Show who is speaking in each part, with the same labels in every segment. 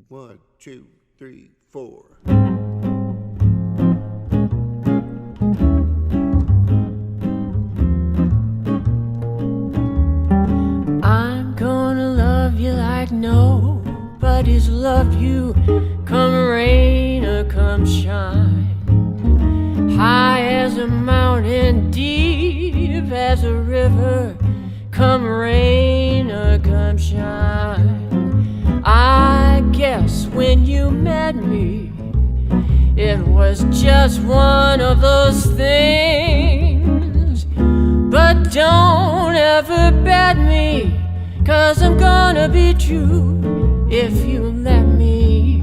Speaker 1: 1, 2, 3, 4.
Speaker 2: I'm gonna love you like nobody's loved you. Come rain or come shine. High as a mountain, deep as a river. Come rain or come shine. I guess when you met me, it was just one of those things. But don't ever bet me, 'cause I'm gonna be true if you let me.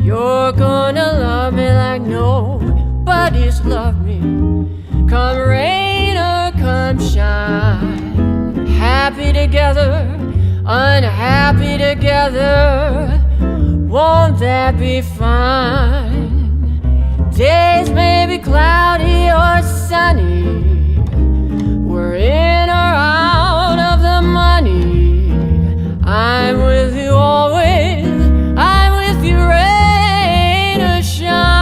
Speaker 2: You're gonna love me like nobody's loved me. Come rain or come shine. Happy together, unhappy together. Won't that be fine? Days may be cloudy or sunny. We're in or out of the money. I'm with you always. I'm with you rain or shine.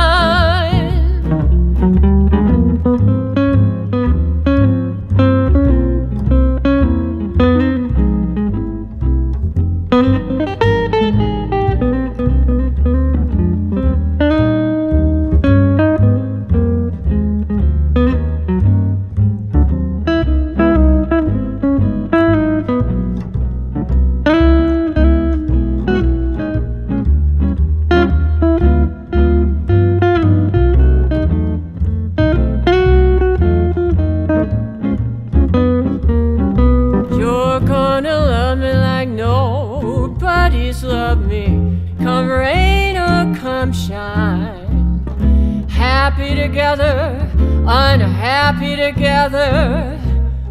Speaker 2: Nobody's loved me. Come rain or come shine. Happy together, unhappy together.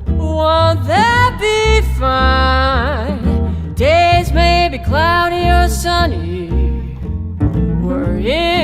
Speaker 2: Won't that be fine? Days may be cloudy or sunny. We're in